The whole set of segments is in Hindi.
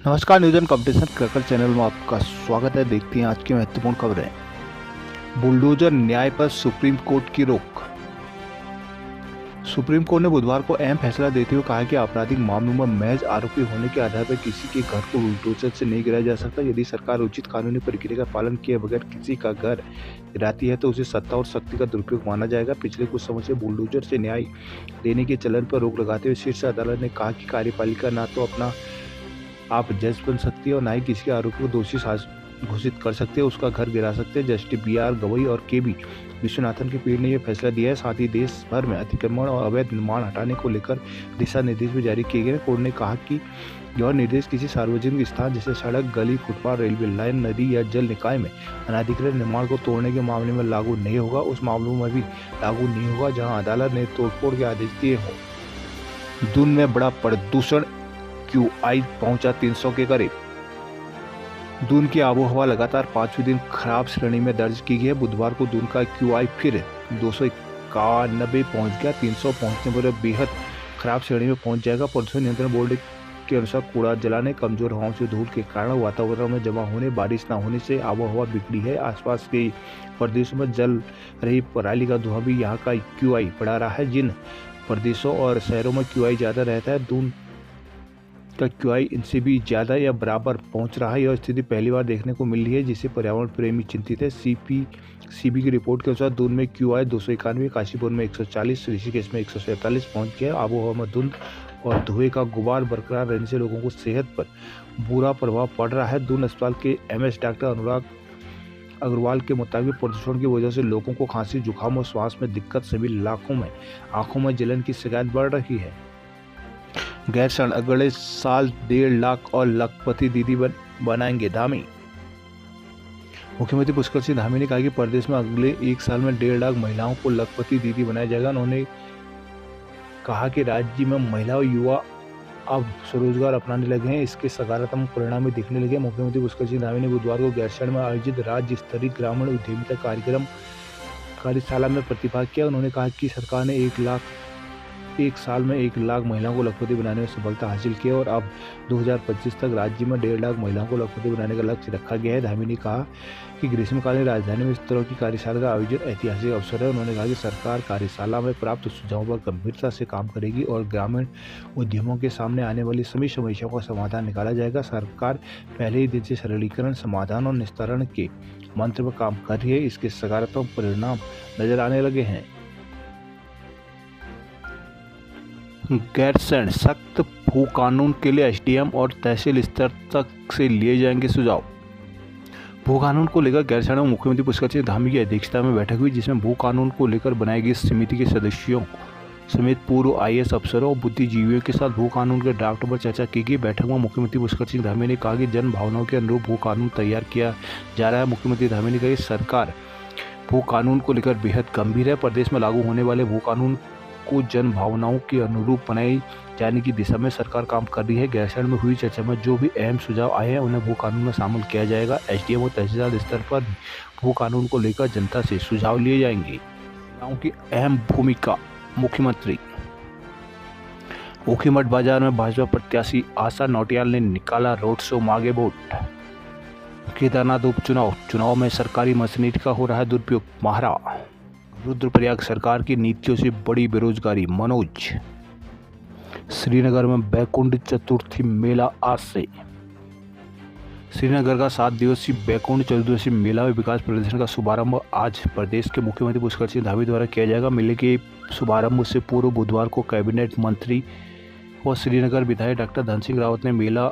नमस्कार, news and competition cracker channel में आपका स्वागत है। देखते हैं आज की महत्वपूर्ण खबरें। बुलडोजर न्याय पर सुप्रीम कोर्ट की रोक। सुप्रीम कोर्ट ने बुधवार को अहम फैसला देते हुए कहा कि आपराधिक मामलों में महज आरोपी होने के आधार पर किसी के घर को बुलडोजर से नहीं गिराया जा सकता। यदि सरकार उचित कानूनी प्रक्रिया का पालन किए बगैर किसी का घर गिराती है तो उसे सत्ता और शक्ति का दुरुपयोग माना जाएगा। पिछले कुछ समय से बुलडोजर से न्याय देने के चलन पर रोक लगाते हुए शीर्ष अदालत ने कहा कि कार्यपालिका न तो अपना आप जज बन सकती है और ना ही किसी के आरोपी को दोषी घोषित कर सकते हैं, उसका घर गिरा सकते हैं। जस्टिस BR गवई और KB विश्वनाथन की पीठ ने यह फैसला दिया है। साथ ही देश भर में अतिक्रमण और अवैध निर्माण हटाने को लेकर दिशा निर्देश भी जारी किए गए। कोर्ट ने कहा कि यह निर्देश किसी सार्वजनिक स्थान जैसे सड़क, गली, फुटपाथ, रेलवे लाइन, नदी या जल निकाय में अनाधिकृत निर्माण को तोड़ने के मामले में लागू नहीं होगा। उस मामलों में भी लागू नहीं होगा जहां अदालत ने तोड़फोड़ के आदेश दिए हों। दून में बड़ा प्रदूषण, QI पहुंचा 300 के करीब। दून की आबोहवा लगातार 5वें दिन खराब श्रेणी में दर्ज की गई है। बुधवार को दून का QI फिर 291 पहुंच गया। 300 पहुंचने पर बेहद खराब श्रेणी में पहुंच जाएगा। प्रदूषण नियंत्रण बोर्ड के अनुसार कूड़ा जलाने, कमजोर हवाओं से धूल के कारण वातावरण में जमा होने, बारिश न होने से आबोहवा बिगड़ी है। आसपास के प्रदेशों में जल रही पराली का धुआं भी यहाँ का QI बढ़ा रहा है। जिन प्रदेशों और शहरों में QI ज्यादा रहता है, दून का QI इनसे भी ज्यादा या बराबर पहुंच रहा है। यह स्थिति पहली बार देखने को मिल रही है, जिससे पर्यावरण प्रेमी चिंतित है। CB की रिपोर्ट के अनुसार दून में QI 291, काशीपुर में 140, ऋषिकेश में 147 पहुंच गया। आबोहवा में धुंध और धुएं का गुबार बरकरार रहने से लोगों को सेहत पर बुरा प्रभाव पड़ रहा है। दून अस्पताल के MS डॉक्टर अनुराग अग्रवाल के मुताबिक प्रदूषण की वजह से लोगों को खांसी, जुकाम और श्वास में दिक्कत सभी आंखों में जलन की शिकायत बढ़ रही है। गैरसैंण अगले साल 1.5 लाख और लखपति दीदी बनाएंगे धामी। मुख्यमंत्री पुष्कर सिंह धामी ने कहा कि प्रदेश में अगले 1 साल में 1.5 लाख महिलाओं को लखपति दीदी बनाया जाएगा। उन्होंने कहा कि राज्य में महिला और युवा अब स्वरोजगार अपनाने लगे हैं, इसके सकारात्मक परिणाम भी दिखने लगे। मुख्यमंत्री पुष्कर सिंह धामी ने बुधवार को गैरसैंण में आयोजित राज्य स्तरीय ग्रामीण उद्यमिता कार्यशाला में प्रतिभाग किया। उन्होंने कहा कि सरकार ने 1 साल में 1 लाख महिलाओं को लखपति बनाने में सफलता हासिल की है और अब 2025 तक राज्य में 1.5 लाख महिलाओं को लखपति बनाने का लक्ष्य रखा गया है। धामी ने कहा कि ग्रीष्मकालीन राजधानी में इस तरह की कार्यशाला का आयोजन ऐतिहासिक अवसर है। उन्होंने कहा कि सरकार कार्यशाला में प्राप्त सुझावों पर गंभीरता से काम करेगी और ग्रामीण उद्यमों के सामने आने वाली सभी समस्याओं का समाधान निकाला जाएगा। सरकार पहले ही दिन से सरलीकरण, समाधान और निस्तारण के मंत्र पर काम कर रही है, इसके सकारात्मक परिणाम नजर आने लगे हैं। गैरसैंण सख्त भू कानून के लिए SDM और तहसील स्तर तक से लिए जाएंगे सुझाव। भू कानून को लेकर गैरसैंण में मुख्यमंत्री पुष्कर सिंह धामी की अध्यक्षता में बैठक हुई, जिसमें भू कानून को लेकर बनाई गई समिति के सदस्यों समेत पूर्व IAS अफसरों और बुद्धिजीवियों के साथ भू कानून के ड्राफ्ट पर चर्चा की गई। बैठक में मुख्यमंत्री पुष्कर सिंह धामी ने कहा कि जन भावनाओं के अनुरूप भू कानून तैयार किया जा रहा है। मुख्यमंत्री धामी ने कहा कि सरकार भू कानून को लेकर बेहद गंभीर है। प्रदेश में लागू होने वाले भू कानून को जन भावनाओं के अनुरूप बनाई जाने की दिशा में सरकार काम कर रही है। गैरसैंण में हुई चर्चा में जो भी अहम सुझाव आए हैं उन्हें भू कानून में शामिल किया जाएगा। SDM और तहसीलदार स्तर पर भू कानून को लेकर जनता से सुझाव लिए जाएंगे। महिलाओं की अहम भूमिका। मुख्यमंत्री ऊखीमठ बाजार में भाजपा प्रत्याशी आशा नौटियाल ने निकाला रोड शो, मांगे वोट। केदारनाथ उपचुनाव में सरकारी मशीनरी का हो रहा है दुरुपयोग, माहरा। रुद्रप्रयाग सरकार की नीतियों से बड़ी बेरोजगारी, मनोज। श्रीनगर में बैकुंठ चतुर्थी मेला आज से। श्रीनगर का 7 दिवसीय बैकुंठ चतुर्दशी मेला व विकास प्रदर्शन का शुभारंभ आज प्रदेश के मुख्यमंत्री पुष्कर सिंह धामी द्वारा किया जाएगा। मेले के शुभारंभ से पूर्व बुधवार को कैबिनेट मंत्री और श्रीनगर विधायक डॉक्टर धन सिंह रावत ने मेला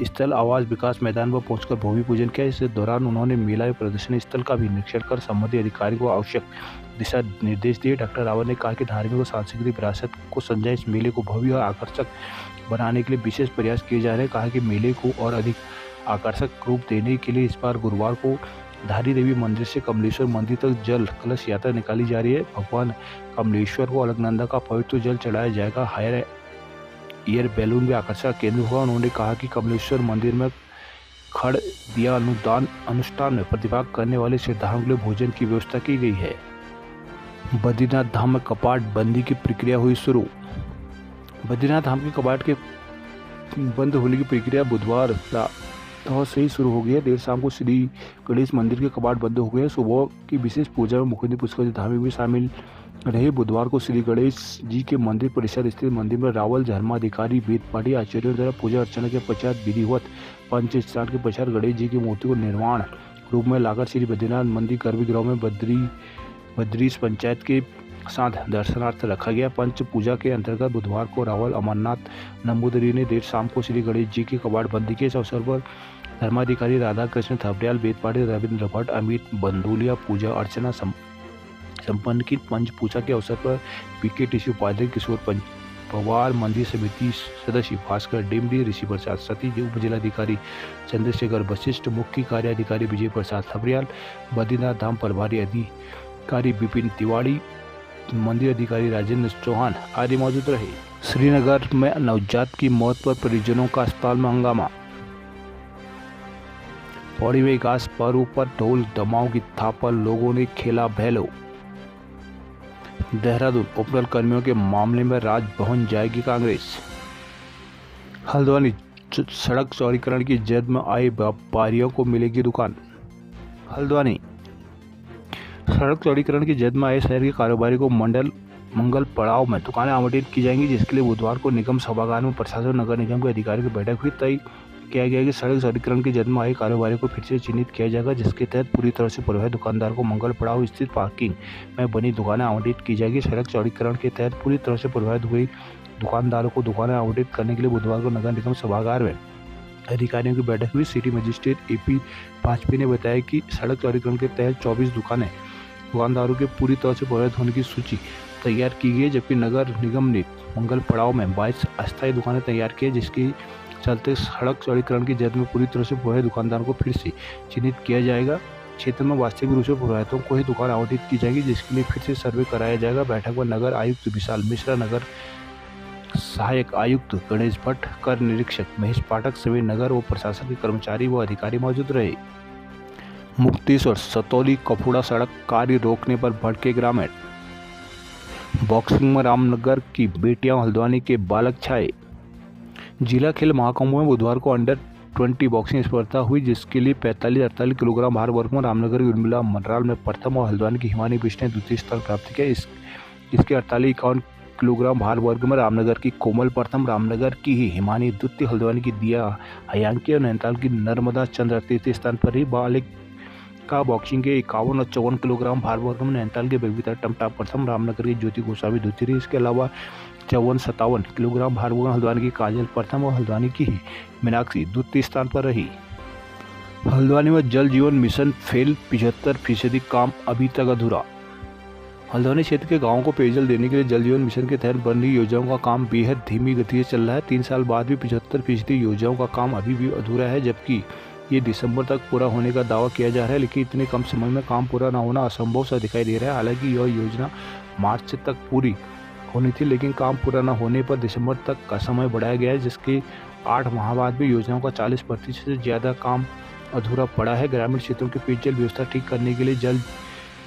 स्थल आवास विकास मैदान पर पहुंचकर भूमि पूजन किया। इस दौरान उन्होंने मेला व प्रदर्शनी स्थल का भी निरीक्षण कर संबंधित अधिकारी को आवश्यक दिशा निर्देश दिए। डॉक्टर रावत ने कहा कि धार्मिक और सांस्कृतिक विरासत को संजय इस मेले को भव्य और आकर्षक बनाने के लिए विशेष प्रयास किए जा रहे हैं। कहा कि मेले को और अधिक आकर्षक रूप देने के लिए इस बार गुरुवार को धारी देवी मंदिर से कमलेश्वर मंदिर तक जल कलश यात्रा निकाली जा रही है। भगवान कमलेश्वर को अलकनंदा का पवित्र जल चढ़ाया जाएगा। हायर एयर बैलून भी आकर्षण केंद्र होगा। उन्होंने कहा कि कमलेश्वर मंदिर में खड़ दिया अनुदान अनुष्ठान में प्रतिभाग करने वाले श्रद्धालुओं के लिए भोजन की व्यवस्था की गई है। बद्रीनाथ धाम में कपाट बंदी की प्रक्रिया हुई शुरू। बद्रीनाथ धाम के कपाट के बंद होने की प्रक्रिया बुधवार प्रातः से ही शुरू हो गई है। देर शाम को श्री गणेश मंदिर के कपाट बंद हो गए हैं। सुबह की विशेष पूजा में मुकुंद पुष्कर धामी भी शामिल रहे। बुधवार को श्री गणेश जी के मंदिर परिसर स्थित मंदिर में रावल धर्माधिकारी वेद पाठी आचार्यों द्वारा पूजा अर्चना के पश्चात विधिवत पंच स्नान के पश्चात गणेश जी की मूर्ति को निर्माण रूप में लाकर श्री बद्रीनाथ मंदिर गर्भगृह में बद्रीश पंचायत के साथ दर्शनार्थ रखा गया। पंच पूजा के अंतर्गत बुधवार को रावल अमरनाथ नंबूदरी ने देर शाम को श्री गणेश जी की कपाट बंदी के इस अवसर पर धर्माधिकारी राधा कृष्ण थपड़ियाल, वेद पाठी, रविंद्र भट्ट, अमित बंदूलिया पूजा अर्चना संपन्न की। पंच पूजा के अवसर पर PKTC उपाध्यक्ष किशोर पवार, मंदिर समिति सदस्य भास्कर डिमरी, ऋषि प्रसाद सतीश, उप जिलाधिकारी चंद्रशेखर वशिष्ठ, मुख्य कार्याधिकारी विजय प्रसाद थपड़ियाल, बद्रीनाथ धाम प्रभारी अधिकारी विपिन तिवारी, मंदिर अधिकारी राजेंद्र चौहान आदि मौजूद रहे। श्रीनगर में नवजात की मौत पर परिजनों का अस्पताल में हंगामा। पौड़ी में घास पर्व पर ढोल दमाओं की थाप पर लोगों ने खेला भैलो। देहरादून उपनल कर्मियों के मामले में राजभवन जाएगी कांग्रेस। हल्द्वानी सड़क चौड़ीकरण की जद में आए व्यापारियों को मिलेगी दुकान। हल्द्वानी सड़क चौड़ीकरण की जद में आए शहर के कारोबारी को मंगल पड़ाव में दुकानें आवंटित की जाएंगी, जिसके लिए बुधवार को निगम सभागार में प्रशासन नगर निगम के अधिकारियों की बैठक हुई। तय किया गया कि सड़क चौड़ीकरण की जद में आए कारोबारी को फिर से चिन्हित किया जाएगा, जिसके तहत पूरी तरह से प्रभावित दुकानदार को मंगल पड़ाव स्थित पार्किंग में बनी दुकानें आवंटित की जाएगी। सड़क चौड़ीकरण के तहत पूरी तरह से प्रभावित हुई दुकानदारों को दुकानें आवंटित करने के लिए बुधवार को नगर निगम सभागार में अधिकारियों की बैठक हुई। सिटी मजिस्ट्रेट AP वाजपेयी ने बताया कि सड़क चौड़ीकरण के तहत 24 दुकानदारों के पूरी तरह से प्रभावित होने की सूची तैयार की गई है, जबकि नगर निगम ने मंगल पड़ाव में 22 अस्थायी दुकानें तैयार की है, जिसके चलते सड़क चौड़ीकरण की जद में पूरी तरह से प्रभावित दुकानदारों को फिर से चिन्हित किया जाएगा। क्षेत्र में वास्तविक रूप से प्रभावितों को ही दुकान आवंटित की जाएगी, जिसके लिए फिर से सर्वे कराया जाएगा। बैठक में नगर आयुक्त विशाल मिश्रा, नगर सहायक आयुक्त गणेश भट्ट, कर निरीक्षक महेश पाठक समेत नगर व प्रशासन के कर्मचारी व अधिकारी मौजूद रहे। मुक्तेश्वर सतौली कपुड़ा सड़क कार्य रोकने पर भड़के ग्रामीण। बॉक्सिंग में रामनगर की बेटियां हल्द्वानी के बालक छाए। जिला खेल महाकुंभ में बुधवार को अंडर-20 बॉक्सिंग स्पर्धा हुई, जिसके लिए 45-48 किलोग्राम भार वर्ग में रामनगर की उर्मिला मनराल में प्रथम और हल्द्वानी की हिमानी बिष्ट ने द्वितीय स्थान प्राप्त किया। इसके 48-51 किलोग्राम भार वर्ग में रामनगर की कोमल प्रथम, रामनगर की ही हिमानी द्वितीय, हल्द्वानी की दिया हयांकी और नैनीताल की नर्मदा चंद्र तृतीय स्थान पर ही। बालिका बॉक्सिंग के 51 और 54 किलोग्राम भार वर्ग में नैनीताल के बबीता टमटा प्रथम, रामनगर की ज्योति गोसावी द्वितीय रही। इसके अलावा 54-57 किलोग्राम भार वर्ग में हल्द्वानी की काजल प्रथम और हल्द्वानी की ही मीनाक्षी द्वितीय स्थान पर रही। हल्द्वानी में जल जीवन मिशन फेल, 75% काम अभी तक अधूरा। हल्द्वानी क्षेत्र के गांवों को पेयजल देने के लिए जल जीवन मिशन के तहत बन रही योजनाओं का काम बेहद धीमी गति से चल रहा है। 3 साल बाद भी 75% योजनाओं का काम अभी भी अधूरा है, जबकि ये दिसंबर तक पूरा होने का दावा किया जा रहा है, लेकिन इतने कम समय में काम पूरा न होना असंभव सा दिखाई दे रहा है। हालांकि यह योजना मार्च तक पूरी होनी थी, लेकिन काम पूरा न होने पर दिसंबर तक का समय बढ़ाया गया है, जिसके 8 माह बाद भी योजनाओं का 40% से ज़्यादा काम अधूरा पड़ा है। ग्रामीण क्षेत्रों की पेयजल व्यवस्था ठीक करने के लिए जल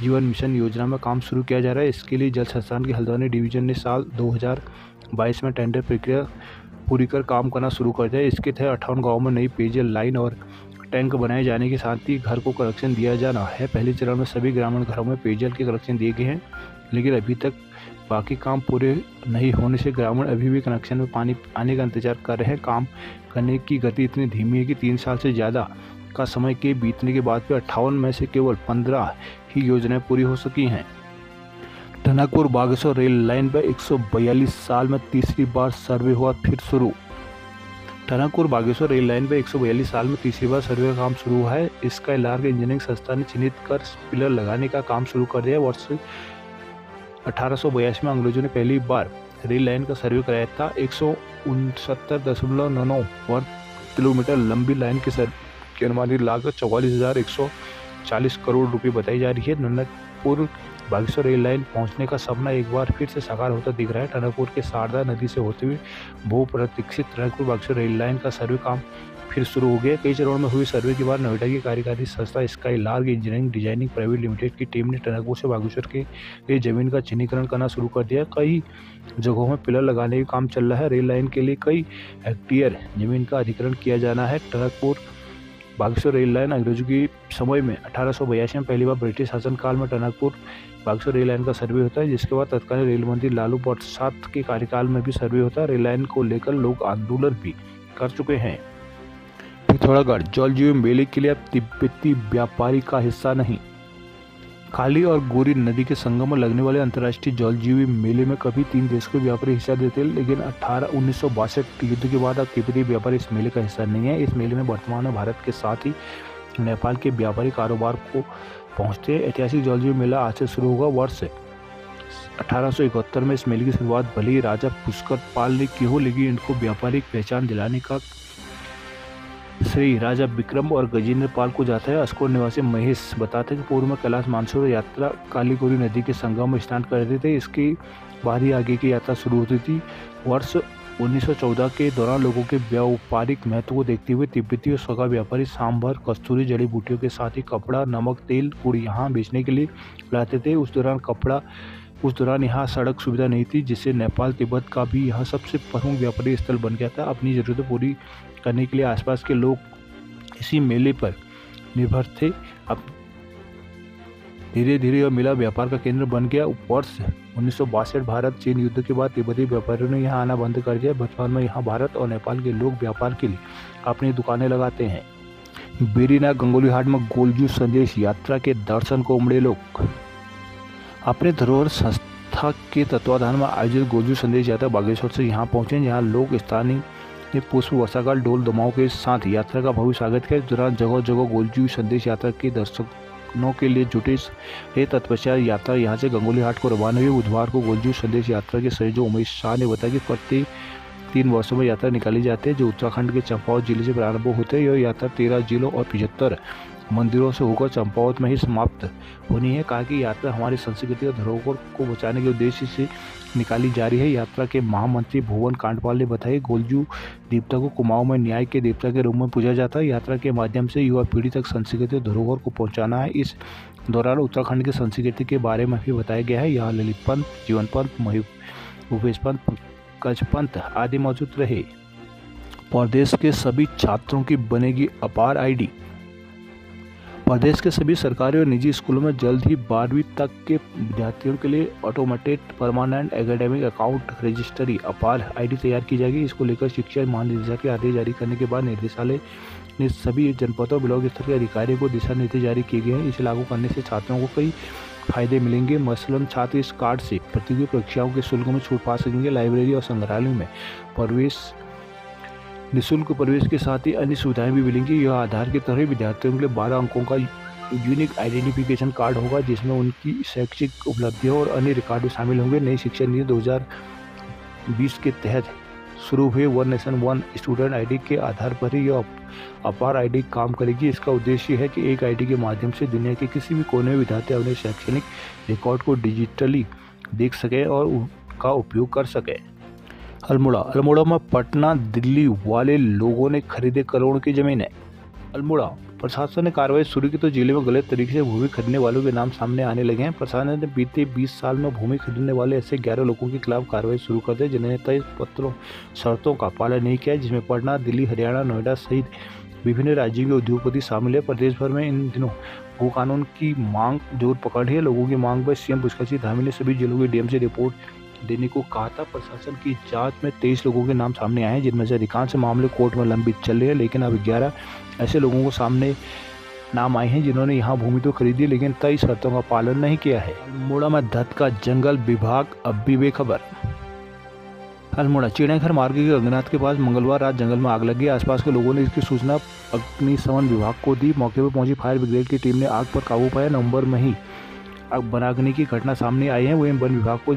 जीवन मिशन योजना में काम शुरू किया जा रहा है। इसके लिए जल संस्थान की हल्द्वानी डिवीजन ने साल 2022 में टेंडर प्रक्रिया पूरी कर काम करना शुरू कर दिया। इसके तहत 58 गाँवों में नई पेयजल लाइन और टैंक बनाए जाने के साथ ही घर को कनेक्शन दिया जाना है। पहले चरण में सभी ग्रामीण घरों में पेयजल के कनेक्शन दिए गए हैं, लेकिन अभी तक बाकी काम पूरे नहीं होने से ग्रामीण अभी भी कनेक्शन में पानी आने का इंतजार कर रहे हैं। काम करने की गति इतनी धीमी है कि 3 साल से ज़्यादा का समय के बीतने के बाद भी 58 में से केवल 15 ही योजनाएं पूरी हो सकी हैं। टनकपुर बागेश्वर रेल लाइन पर 142 साल में तीसरी बार सर्वे हुआ फिर शुरू। टनकपुर बागेश्वर रेल लाइन पर 142 साल में तीसरी बार सर्वे का काम शुरू हुआ है। इसका लार्ग इंजीनियरिंग संस्था ने चिन्हित कर पिलर लगाने का काम शुरू कर दिया। वर्ष 1882 में अंग्रेजों ने पहली बार रेल लाइन का सर्वे कराया था। 169.99 वर्ग किलोमीटर लंबी लाइन की अनुमानित लागत 44,140 करोड़ रुपए बताई जा रही है। टनकपुर बागेश्वर रेल लाइन पहुंचने का सपना एक बार फिर से साकार होता दिख रहा है। टनकपुर के शारदा नदी से होते हुए बहुप्रतीक्षित टनकपुर बागेश्वर रेल लाइन का सर्वे काम फिर शुरू हो गया। कई चरणों में हुए सर्वे के बाद नोएडा की कार्यकारी संस्था sky lark engineering designing private limited की टीम ने टनकपुर से बागेश्वर के लिए जमीन का चिन्हीकरण करना शुरू कर दिया। कई जगहों में पिलर लगाने का काम चल रहा है। रेल लाइन के लिए कई हेक्टेयर जमीन का अधिग्रहण किया जाना है। टनकपुर बागेश्वर रेल लाइन अंग्रेजों के समय में 1882 में पहली बार ब्रिटिश शासनकाल में टनकपुर बागेश्वर रेल लाइन का सर्वे होता है, जिसके बाद तत्कालीन रेल मंत्री लालू प्रसाद के कार्यकाल में भी सर्वे होता है। रेल लाइन को लेकर लोग आंदोलन भी कर चुके हैं। पिथौरागढ़ जलजीवी मेले के लिए अब तिब्बती व्यापारी का हिस्सा नहीं। काली और गोरी नदी के संगम में लगने वाले अंतर्राष्ट्रीय जलजीवी मेले में कभी 3 देश के व्यापारी हिस्सा देते, लेकिन 1962 युद्ध के बाद अब तिब्बती व्यापारी इस मेले का हिस्सा नहीं है। इस मेले में वर्तमान में भारत के साथ ही नेपाल के व्यापारी कारोबार को पहुंचते हैं। ऐतिहासिक जलजीवी मेला आज से शुरू होगा। वर्ष 1871 में इस मेले की शुरुआत भले ही राजा पुष्कर पाल ने की हो, लेकिन इनको व्यापारिक पहचान दिलाने का श्री राजा विक्रम और गजेंद्र पाल को जाता है। अस्कोट निवासी महेश बताते हैं कि पूर्व में कैलाश मानसरोवर यात्रा काली गोरी नदी के संगम में स्नान करते थे। इसके बाद ही आगे की यात्रा शुरू होती थी। वर्ष 1914 के दौरान लोगों के व्यापारिक महत्व को देखते हुए तिब्बती और स्वगा व्यापारी सांभर, कस्तूरी, जड़ी बूटियों के साथ ही कपड़ा, नमक, तेल, गुड़ यहाँ बेचने के लिए लाते थे। उस दौरान यहाँ सड़क सुविधा नहीं थी, जिससे नेपाल तिब्बत का भी यहाँ सबसे प्रमुख व्यापारी स्थल बन गया था। अपनी ज़रूरतें पूरी करने के लिए आसपास के लोग इसी मेले पर निर्भर थे। अब धीरे धीरे यह मेला व्यापार का केंद्र बन गया। वर्ष 1962 भारत चीन युद्ध के बाद तिब्बती व्यापारियों ने यहाँ आना बंद कर दिया। वर्तमान में यहाँ भारत और नेपाल के लोग व्यापार के लिए अपनी दुकानें लगाते हैं। बेरीनाग गंगोलीहाट में गोलजू संदेश यात्रा के दर्शन को उमड़े लोग। अपने धरोहर संस्था के तत्वाधान में आयोजित गोलजू संदेश यात्रा बागेश्वर से यहाँ पहुँचे, जहाँ लोग स्थानीय पुष्प वर्षाकाल ढोल दमाओं के साथ यात्रा का भव्य स्वागत किया। इस दौरान जगह जगह गोलजू संदेश यात्रा के दर्शनों के लिए जुटे है। तत्पश्चात यात्रा यहाँ से गंगोलीहाट को रवाना हुई। बुधवार को गोलजू संदेश यात्रा के संयोजक उमेश शाह ने बताया कि प्रति 3 वर्षों में यात्रा निकाली जाती है, जो उत्तराखंड के चंपावत जिले से प्रारंभ होते हैं। यह यात्रा 13 जिलों और 75 मंदिरों से होकर चंपावत में ही समाप्त होनी है। कहा कि यात्रा हमारी संस्कृति और धरोहर को बचाने के उद्देश्य से निकाली जा रही है। यात्रा के महामंत्री भुवन कांडपाल ने बताया, गोलजू देवता को कुमाऊं में न्याय के देवता के रूप में पूजा जाता है। यात्रा के माध्यम से युवा पीढ़ी तक संस्कृति और धरोहर को पहुंचाना है। इस दौरान उत्तराखंड की संस्कृति के बारे में भी बताया गया है। यहाँ ललित पंत, जीवन पंत, भूपेश पंत, पंकज पंत आदि मौजूद रहे। प्रदेश के सभी छात्रों की बनेगी अपार आईडी। प्रदेश के सभी सरकारी और निजी स्कूलों में जल्द ही 12वीं तक के विद्यार्थियों के लिए automated permanent academic account registry अपार आईडी तैयार की जाएगी। इसको लेकर शिक्षा महानिदेशक के आदेश जारी करने के बाद निदेशालय ने सभी जनपदों ब्लॉक स्तर के अधिकारियों को दिशा निर्देश जारी किए गए हैं। इसे लागू करने से छात्रों को कई फायदे मिलेंगे। मसलन छात्र इस कार्ड से प्रतियोगी परीक्षाओं के शुल्क में छूट पा सकेंगे। लाइब्रेरी और संग्रहालयों में प्रवेश निःशुल्क प्रवेश के साथ ही अन्य सुविधाएं भी मिलेंगी। यह आधार की तरह विद्यार्थियों के लिए 12 अंकों का यूनिक आइडेंटिफिकेशन कार्ड होगा, जिसमें उनकी शैक्षिक उपलब्धियों और अन्य रिकॉर्ड भी शामिल होंगे। नई शिक्षा नीति 2020 के तहत शुरू हुए one nation one student ID के आधार पर ही यह अपार आईडी काम करेगी। इसका उद्देश्य है कि एक आईडी के माध्यम से दुनिया के किसी भी कोने में विद्यार्थी अपने शैक्षणिक रिकॉर्ड को डिजिटली देख सके और उनका उपयोग कर सके। अल्मोड़ा में पटना दिल्ली वाले लोगों ने खरीदे करोड़ की जमीनें। अल्मोड़ा प्रशासन ने कार्रवाई शुरू की तो जिले में गलत तरीके से भूमि खरीदने वालों के नाम सामने आने लगे हैं। प्रशासन ने बीते 20 साल में भूमि खरीदने वाले ऐसे 11 लोगों के खिलाफ कार्रवाई शुरू कर दी, जिन्होंने तय पत्रों शर्तों का पालन नहीं किया, जिसमें पटना, दिल्ली, हरियाणा, नोएडा सहित विभिन्न राज्यों के उद्योगपति शामिल है। प्रदेश भर में इन दिनों भू कानून की मांग जोर पकड़ है। लोगों की मांग पर सीएम पुष्कर सिंह धामी ने सभी जिलों के डीएम से रिपोर्ट देने को कहा था। प्रशासन की जांच में 23 लोगों के नाम सामने आए हैं, जिनमें से अधिकांश मामले कोर्ट में लंबित चल रहे हैं, लेकिन अब 11 ऐसे लोगों को सामने नाम आए हैं जिन्होंने यहां भूमि तो खरीदी, लेकिन तय शर्तों का पालन नहीं किया है। अल्मोड़ा में धत का जंगल, विभाग अब भी बेखबर। अल्मोड़ा चिड़ियाघर मार्ग के गंगनाथ के पास मंगलवार रात जंगल में आग लगी। आसपास के लोगों ने इसकी सूचना अग्निशमन विभाग को दी। मौके पर पहुंची फायर ब्रिगेड की टीम ने आग पर काबू पाया। नवंबर में ही आग बनागनी की घटना सामने आई है। वहीं वन विभाग को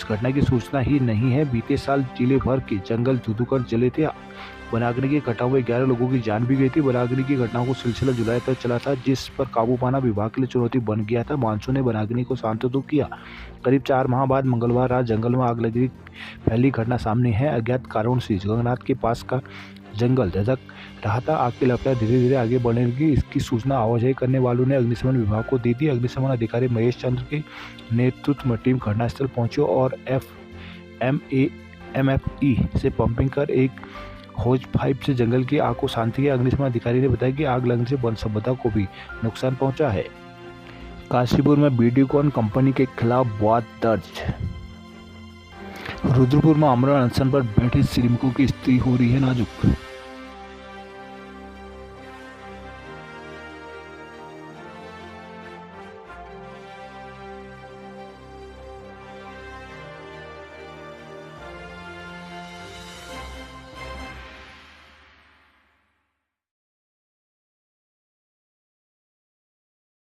घटना की सूचना ही नहीं है। बीते साल जिले भर के जंगल धुधुकर जले थे। बनागनी की घटनाओं में 11 लोगों की जान भी गई थी। बनागनी की घटनाओं को सिलसिला जुलाई तक चला था, जिस पर काबू पाना विभाग के लिए चुनौती बन गया था। मानसून ने बनागनी को शांत तो किया। करीब 4 माह बाद मंगलवार रात जंगल में आग लगने की पहली घटना सामने है। अज्ञात कारणों से गंगनाथ के पास का जंगल धधक रहा था। आग की लपटें धीरे धीरे आगे बढ़ने लगी। इसकी सूचना आवाजाही करने वालों ने अग्निशमन विभाग को दी थी। अग्निशमन अधिकारी महेश चंद्र के नेतृत्व में टीम घटनास्थल पहुंची और एमएफई से पंपिंग कर एक होज पाइप से जंगल की आग को शांत किया। अग्निशमन अधिकारी ने बताया कि आग लगने से वन संपदा को भी नुकसान पहुंचा है। काशीपुर में वीडियोकॉन कंपनी के खिलाफ वाद दर्ज। रुद्रपुर में आमरण अनशन पर बैठे श्रमिकों की स्थिति हो रही है नाजुक।